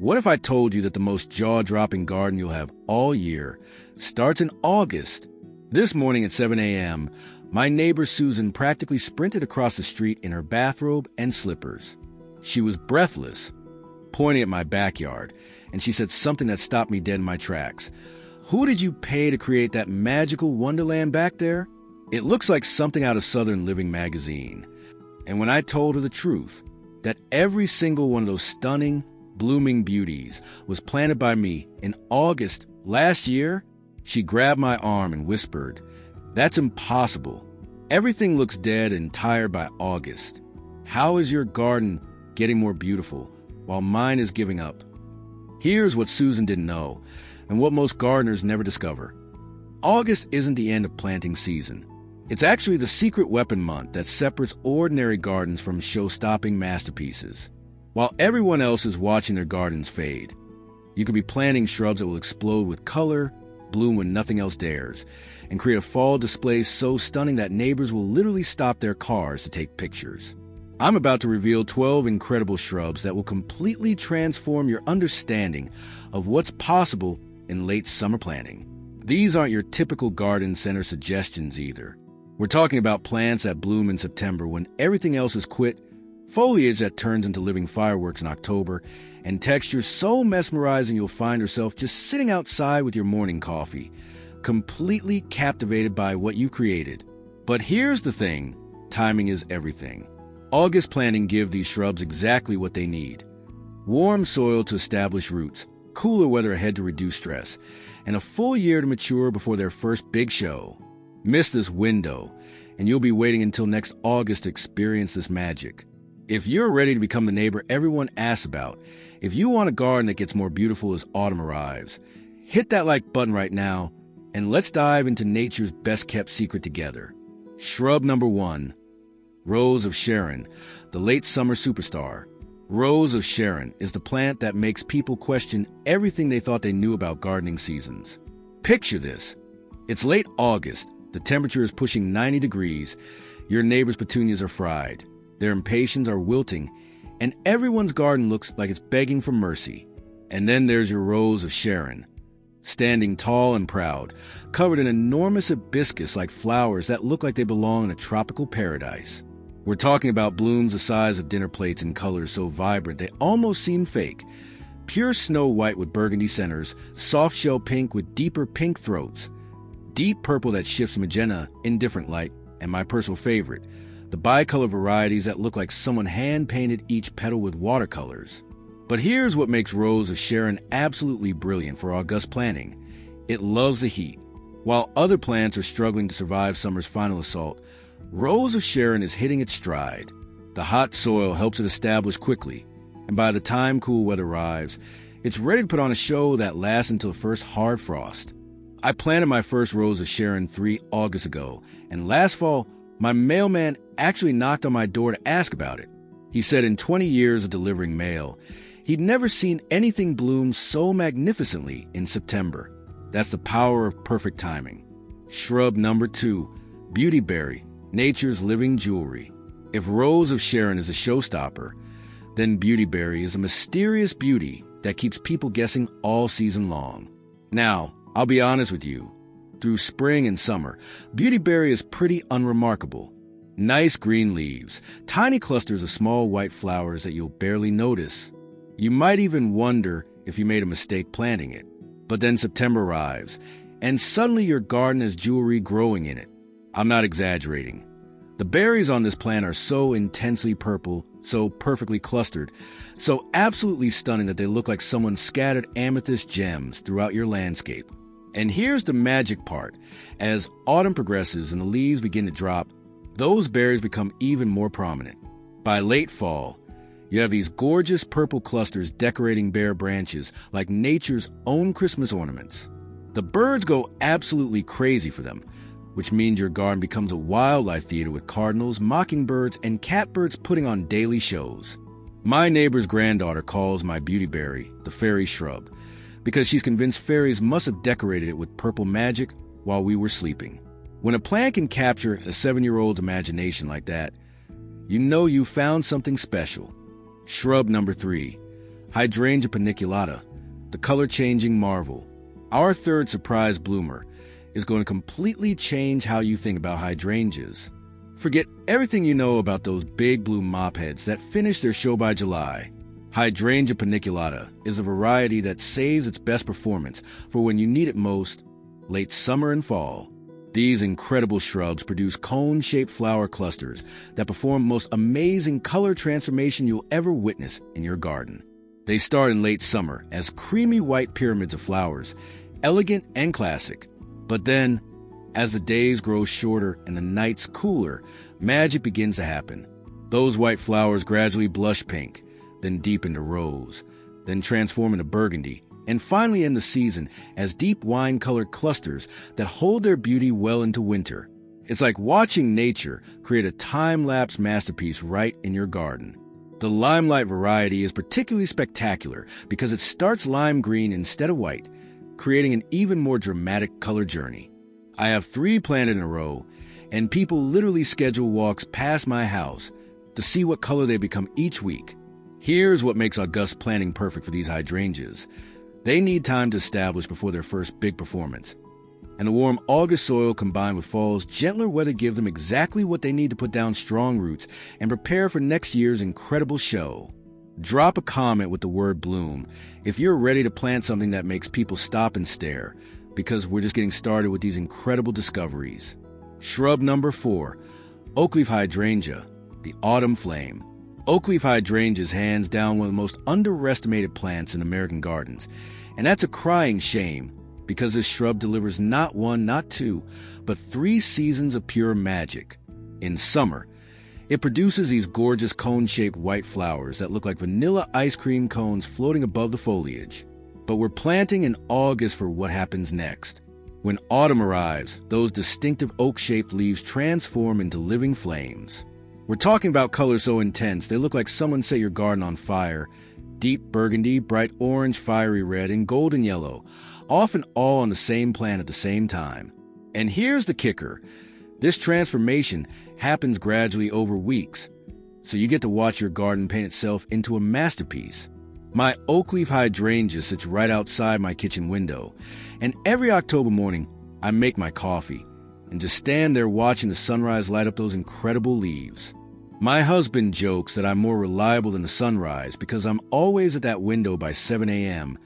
What if I told you that the most jaw-dropping garden you'll have all year starts in August? This morning at 7 a.m., my neighbor Susan practically sprinted across the street in her bathrobe and slippers. She was breathless, pointing at my backyard, and she said something that stopped me dead in my tracks. "Who did you pay to create that magical wonderland back there? It looks like something out of Southern Living magazine." And when I told her the truth, that every single one of those stunning, blooming beauties was planted by me in August last year, she grabbed my arm and whispered, "That's impossible. Everything looks dead and tired by August. How is your garden getting more beautiful while mine is giving up?" Here's what Susan didn't know, and what most gardeners never discover. August isn't the end of planting season. It's actually the secret weapon month that separates ordinary gardens from show-stopping masterpieces. While everyone else is watching their gardens fade, you could be planting shrubs that will explode with color, bloom when nothing else dares, and create a fall display so stunning that neighbors will literally stop their cars to take pictures. I'm about to reveal 12 incredible shrubs that will completely transform your understanding of what's possible in late summer planting. These aren't your typical garden center suggestions either. We're talking about plants that bloom in September when everything else is quit, foliage that turns into living fireworks in October, and textures so mesmerizing you'll find yourself just sitting outside with your morning coffee, completely captivated by what you created. But here's the thing, timing is everything. August planting gives these shrubs exactly what they need. Warm soil to establish roots, cooler weather ahead to reduce stress, and a full year to mature before their first big show. Miss this window, and you'll be waiting until next August to experience this magic. If you're ready to become the neighbor everyone asks about, if you want a garden that gets more beautiful as autumn arrives, hit that like button right now, and let's dive into nature's best-kept secret together. Shrub number 1, Rose of Sharon, the late summer superstar. Rose of Sharon is the plant that makes people question everything they thought they knew about gardening seasons. Picture this. It's late August. The temperature is pushing 90 degrees. Your neighbor's petunias are fried. Their impatiens are wilting, and everyone's garden looks like it's begging for mercy. And then there's your Rose of Sharon, standing tall and proud, covered in enormous hibiscus-like flowers that look like they belong in a tropical paradise. We're talking about blooms the size of dinner plates and colors so vibrant they almost seem fake. Pure snow white with burgundy centers, soft shell pink with deeper pink throats, deep purple that shifts magenta in different light, and my personal favorite, the bicolor varieties that look like someone hand-painted each petal with watercolors. But here's what makes Rose of Sharon absolutely brilliant for August planting. It loves the heat. While other plants are struggling to survive summer's final assault, Rose of Sharon is hitting its stride. The hot soil helps it establish quickly, and by the time cool weather arrives, it's ready to put on a show that lasts until the first hard frost. I planted my first Rose of Sharon 3 August ago, and last fall, my mailman actually knocked on my door to ask about it. He said in 20 years of delivering mail, he'd never seen anything bloom so magnificently in September. That's the power of perfect timing. Shrub number 2, Beautyberry, nature's living jewelry. If Rose of Sharon is a showstopper, then Beautyberry is a mysterious beauty that keeps people guessing all season long. Now, I'll be honest with you. Through spring and summer, Beautyberry is pretty unremarkable. Nice green leaves, tiny clusters of small white flowers that you'll barely notice. You might even wonder if you made a mistake planting it. But then September arrives, and suddenly your garden has jewelry growing in it. I'm not exaggerating. The berries on this plant are so intensely purple, so perfectly clustered, so absolutely stunning that they look like someone scattered amethyst gems throughout your landscape. And here's the magic part. As autumn progresses and the leaves begin to drop, those berries become even more prominent. By late fall, you have these gorgeous purple clusters decorating bare branches like nature's own Christmas ornaments. The birds go absolutely crazy for them, which means your garden becomes a wildlife theater with cardinals, mockingbirds, and catbirds putting on daily shows. My neighbor's granddaughter calls my beautyberry the fairy shrub, because she's convinced fairies must have decorated it with purple magic while we were sleeping. When a plant can capture a 7-year-old's imagination like that, you know you found something special. Shrub number 3, Hydrangea Paniculata, the color-changing marvel. Our third surprise bloomer is going to completely change how you think about hydrangeas. Forget everything you know about those big blue mop heads that finish their show by July. Hydrangea Paniculata is a variety that saves its best performance for when you need it most, late summer and fall. These incredible shrubs produce cone-shaped flower clusters that perform the most amazing color transformation you'll ever witness in your garden. They start in late summer as creamy white pyramids of flowers, elegant and classic. But then, as the days grow shorter and the nights cooler, magic begins to happen. Those white flowers gradually blush pink, then deepen to rose, then transform into burgundy, and finally end the season as deep wine-colored clusters that hold their beauty well into winter. It's like watching nature create a time-lapse masterpiece right in your garden. The limelight variety is particularly spectacular because it starts lime green instead of white, creating an even more dramatic color journey. I have 3 planted in a row, and people literally schedule walks past my house to see what color they become each week. Here's what makes August planting perfect for these hydrangeas. They need time to establish before their first big performance. And the warm August soil combined with fall's gentler weather give them exactly what they need to put down strong roots and prepare for next year's incredible show. Drop a comment with the word bloom if you're ready to plant something that makes people stop and stare, because we're just getting started with these incredible discoveries. Shrub number 4, Oakleaf Hydrangea, the Autumn Flame. Oakleaf Hydrangea is hands down one of the most underestimated plants in American gardens, and that's a crying shame because this shrub delivers not 1, not 2, but 3 seasons of pure magic. In summer, it produces these gorgeous cone-shaped white flowers that look like vanilla ice cream cones floating above the foliage. But we're planting in August for what happens next. When autumn arrives, those distinctive oak-shaped leaves transform into living flames. We're talking about colors so intense they look like someone set your garden on fire. Deep burgundy, bright orange, fiery red, and golden yellow, often all on the same plant at the same time. And here's the kicker. This transformation happens gradually over weeks, so you get to watch your garden paint itself into a masterpiece. My Oakleaf Hydrangea sits right outside my kitchen window, and every October morning I make my coffee and just stand there watching the sunrise light up those incredible leaves. My husband jokes that I'm more reliable than the sunrise because I'm always at that window by 7 a.m.,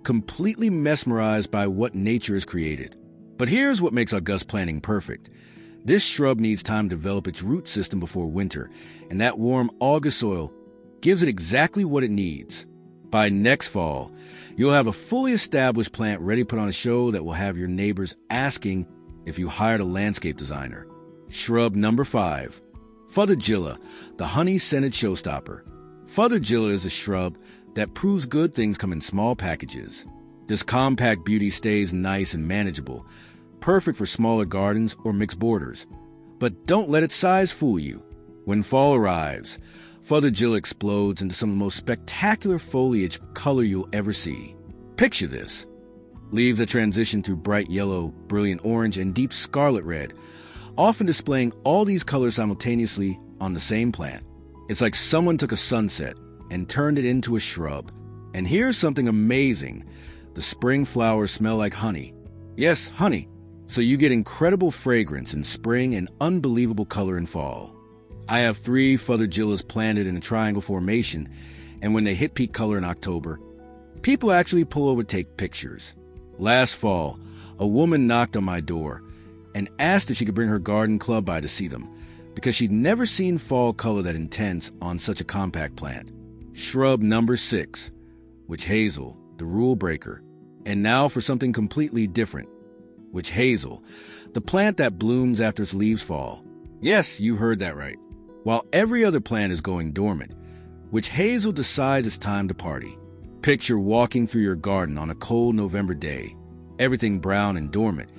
completely mesmerized by what nature has created. But here's what makes August planting perfect. This shrub needs time to develop its root system before winter, and that warm August soil gives it exactly what it needs. By next fall, you'll have a fully established plant ready to put on a show that will have your neighbors asking if you hired a landscape designer. Shrub number 5, Feathergilla, the honey-scented showstopper. Feathergilla is a shrub that proves good things come in small packages. This compact beauty stays nice and manageable, perfect for smaller gardens or mixed borders. But don't let its size fool you. When fall arrives, Feathergilla explodes into some of the most spectacular foliage color you'll ever see. Picture this. Leaves that transition through bright yellow, brilliant orange, and deep scarlet red, often displaying all these colors simultaneously on the same plant. It's like someone took a sunset and turned it into a shrub. And here's something amazing. The spring flowers smell like honey. Yes, honey. So you get incredible fragrance in spring and unbelievable color in fall. I have 3 Feathergillas planted in a triangle formation, and when they hit peak color in October, people actually pull over to take pictures. Last fall, a woman knocked on my door and asked if she could bring her garden club by to see them, because she'd never seen fall color that intense on such a compact plant. Shrub number 6, Witch Hazel, the rule breaker. And now for something completely different. Witch Hazel, the plant that blooms after its leaves fall. Yes, you heard that right. While every other plant is going dormant, Witch Hazel decides it's time to party. Picture walking through your garden on a cold November day, everything brown and dormant,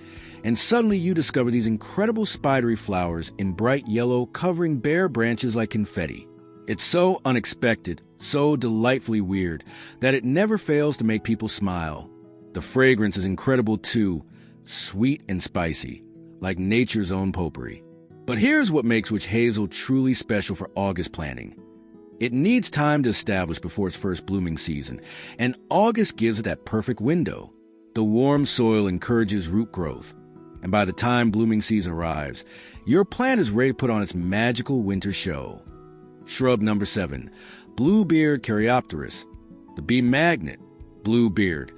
and suddenly you discover these incredible spidery flowers in bright yellow covering bare branches like confetti. It's so unexpected, so delightfully weird, that it never fails to make people smile. The fragrance is incredible too, sweet and spicy, like nature's own potpourri. But here's what makes Witch Hazel truly special for August planting. It needs time to establish before its first blooming season, and August gives it that perfect window. The warm soil encourages root growth, and by the time blooming season arrives, your plant is ready to put on its magical winter show. Shrub number 7, Bluebeard Karaopterus, the bee magnet. Bluebeard,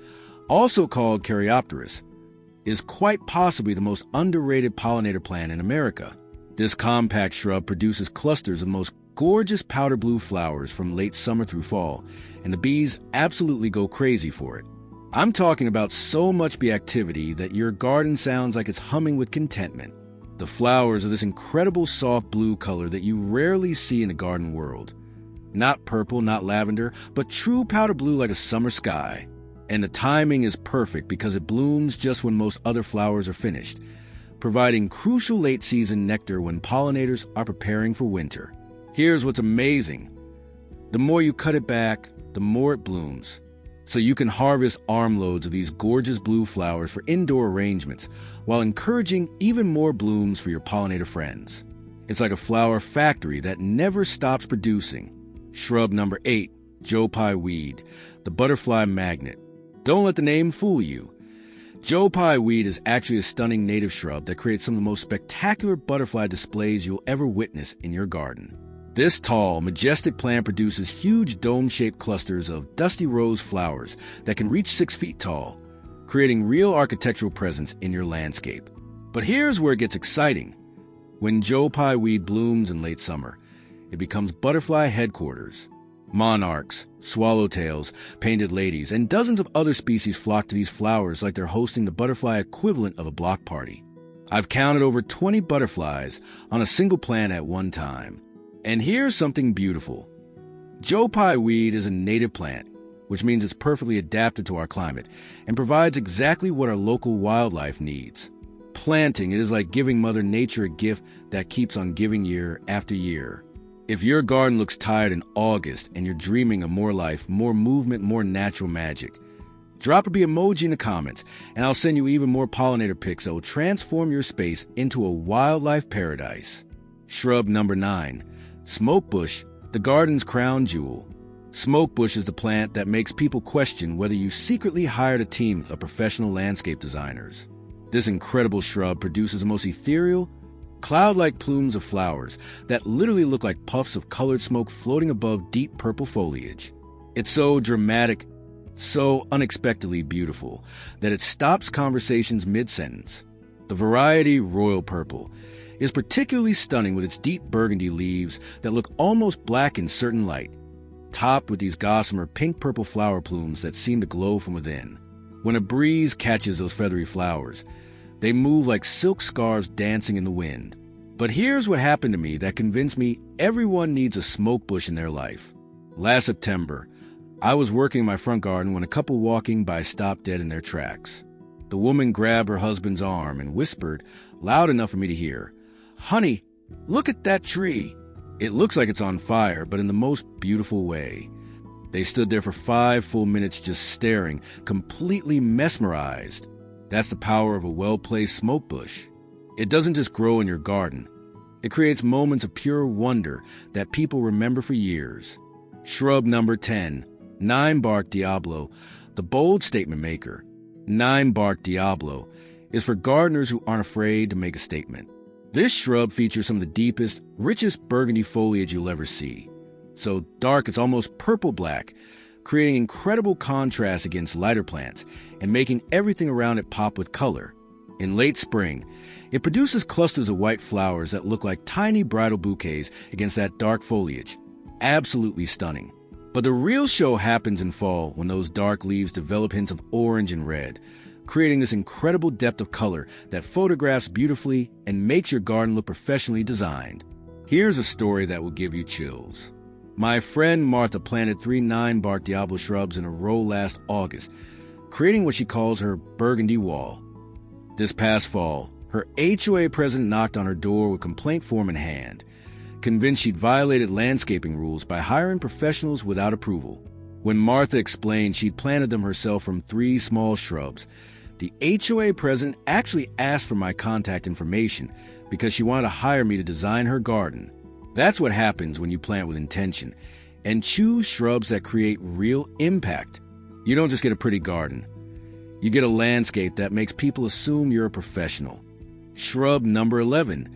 also called Karaopterus, is quite possibly the most underrated pollinator plant in America. This compact shrub produces clusters of the most gorgeous powder blue flowers from late summer through fall, and the bees absolutely go crazy for it. I'm talking about so much bee activity that your garden sounds like it's humming with contentment. The flowers are this incredible soft blue color that you rarely see in the garden world. Not purple, not lavender, but true powder blue like a summer sky. And the timing is perfect because it blooms just when most other flowers are finished, providing crucial late-season nectar when pollinators are preparing for winter. Here's what's amazing. The more you cut it back, the more it blooms. So you can harvest armloads of these gorgeous blue flowers for indoor arrangements while encouraging even more blooms for your pollinator friends. It's like a flower factory that never stops producing. Shrub number 8, Joe Pye weed, the butterfly magnet. Don't let the name fool you. Joe Pye weed is actually a stunning native shrub that creates some of the most spectacular butterfly displays you'll ever witness in your garden. This tall, majestic plant produces huge dome-shaped clusters of dusty rose flowers that can reach 6 feet tall, creating real architectural presence in your landscape. But here's where it gets exciting. When Joe Pye weed blooms in late summer, it becomes butterfly headquarters. Monarchs, swallowtails, painted ladies, and dozens of other species flock to these flowers like they're hosting the butterfly equivalent of a block party. I've counted over 20 butterflies on a single plant at one time. And here's something beautiful. Joe Pye weed is a native plant, which means it's perfectly adapted to our climate and provides exactly what our local wildlife needs. Planting it is like giving Mother Nature a gift that keeps on giving year after year. If your garden looks tired in August and you're dreaming of more life, more movement, more natural magic, drop a bee emoji in the comments and I'll send you even more pollinator pics that will transform your space into a wildlife paradise. Shrub number 9, Smokebush, the garden's crown jewel. Smokebush is the plant that makes people question whether you secretly hired a team of professional landscape designers. This incredible shrub produces the most ethereal, cloud-like plumes of flowers that literally look like puffs of colored smoke floating above deep purple foliage. It's so dramatic, so unexpectedly beautiful, that it stops conversations mid-sentence. The variety Royal Purple is particularly stunning with its deep burgundy leaves that look almost black in certain light, topped with these gossamer pink-purple flower plumes that seem to glow from within. When a breeze catches those feathery flowers, they move like silk scarves dancing in the wind. But here's what happened to me that convinced me everyone needs a smoke bush in their life. Last September, I was working in my front garden when a couple walking by stopped dead in their tracks. The woman grabbed her husband's arm and whispered, loud enough for me to hear, "Honey, look at that tree. It looks like it's on fire, but in the most beautiful way." They stood there for 5 full minutes just staring, completely mesmerized. That's the power of a well-placed smoke bush. It doesn't just grow in your garden. It creates moments of pure wonder that people remember for years. Shrub number 10, Ninebark Diablo, the bold statement maker. Ninebark Diablo is for gardeners who aren't afraid to make a statement. This shrub features some of the deepest, richest burgundy foliage you'll ever see. So dark it's almost purple-black, creating incredible contrast against lighter plants and making everything around it pop with color. In late spring, it produces clusters of white flowers that look like tiny bridal bouquets against that dark foliage. Absolutely stunning. But the real show happens in fall when those dark leaves develop hints of orange and red, creating this incredible depth of color that photographs beautifully and makes your garden look professionally designed. Here's a story that will give you chills. My friend Martha planted 3 Ninebark Diablo shrubs in a row last August, creating what she calls her burgundy wall. This past fall, her HOA president knocked on her door with complaint form in hand, convinced she'd violated landscaping rules by hiring professionals without approval. When Martha explained she'd planted them herself from 3 small shrubs, the HOA president actually asked for my contact information because she wanted to hire me to design her garden. That's what happens when you plant with intention, and choose shrubs that create real impact. You don't just get a pretty garden. You get a landscape that makes people assume you're a professional. Shrub number 11.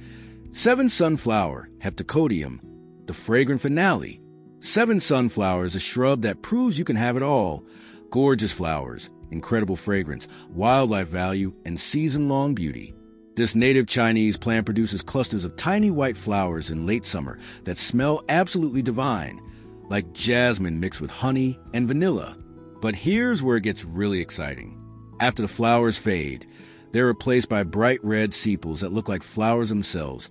7 Sunflower, Hepticodium, the fragrant finale. 7 Sunflower is a shrub that proves you can have it all. Gorgeous flowers, incredible fragrance, wildlife value, and season-long beauty. This native Chinese plant produces clusters of tiny white flowers in late summer that smell absolutely divine, like jasmine mixed with honey and vanilla. But here's where it gets really exciting. After the flowers fade, they're replaced by bright red sepals that look like flowers themselves,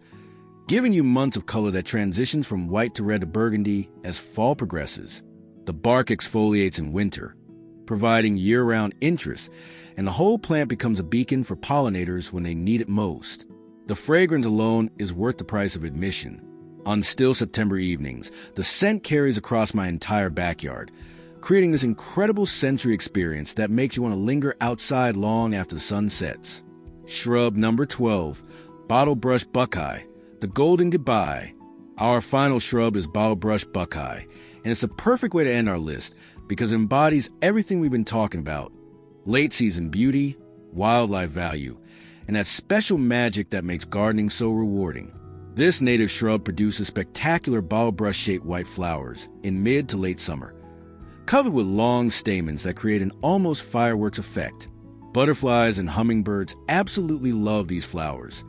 giving you months of color that transitions from white to red to burgundy as fall progresses. The bark exfoliates in winter, providing year-round interest, and the whole plant becomes a beacon for pollinators when they need it most. The fragrance alone is worth the price of admission. On still September evenings, the scent carries across my entire backyard, creating this incredible sensory experience that makes you want to linger outside long after the sun sets. Shrub number 12, Bottlebrush Buckeye, the golden goodbye. Our final shrub is Bottlebrush Buckeye, and it's the perfect way to end our list because it embodies everything we've been talking about: late season beauty, wildlife value, and that special magic that makes gardening so rewarding. This native shrub produces spectacular bottlebrush-shaped white flowers in mid to late summer, covered with long stamens that create an almost fireworks effect. Butterflies and hummingbirds absolutely love these flowers,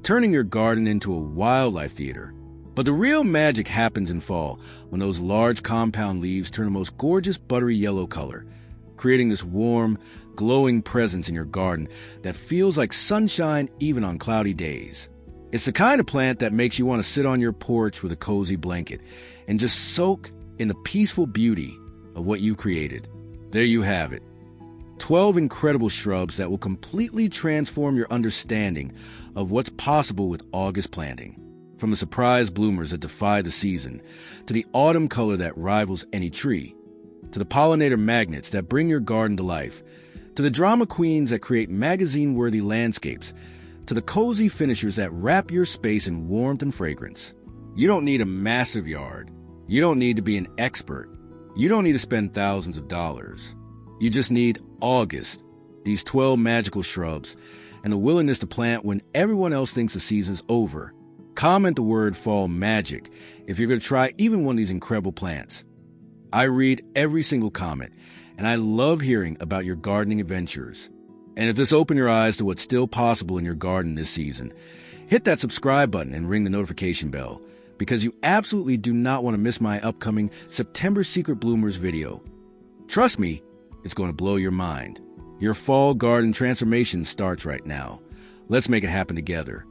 turning your garden into a wildlife theater. But the real magic happens in fall, when those large compound leaves turn a most gorgeous buttery yellow color, creating this warm, glowing presence in your garden that feels like sunshine even on cloudy days. It's the kind of plant that makes you want to sit on your porch with a cozy blanket and just soak in the peaceful beauty of what you created. There you have it. 12 incredible shrubs that will completely transform your understanding of what's possible with August planting. From the surprise bloomers that defy the season, to the autumn color that rivals any tree, to the pollinator magnets that bring your garden to life, to the drama queens that create magazine-worthy landscapes, to the cozy finishers that wrap your space in warmth and fragrance. You don't need a massive yard. You don't need to be an expert. You don't need to spend thousands of dollars. You just need August, these 12 magical shrubs, and the willingness to plant when everyone else thinks the season's over. Comment the word fall magic if you're going to try even one of these incredible plants. I read every single comment, and I love hearing about your gardening adventures. And if this opened your eyes to what's still possible in your garden this season, hit that subscribe button and ring the notification bell, because you absolutely do not want to miss my upcoming September Secret Bloomers video. Trust me, it's going to blow your mind. Your fall garden transformation starts right now. Let's make it happen together.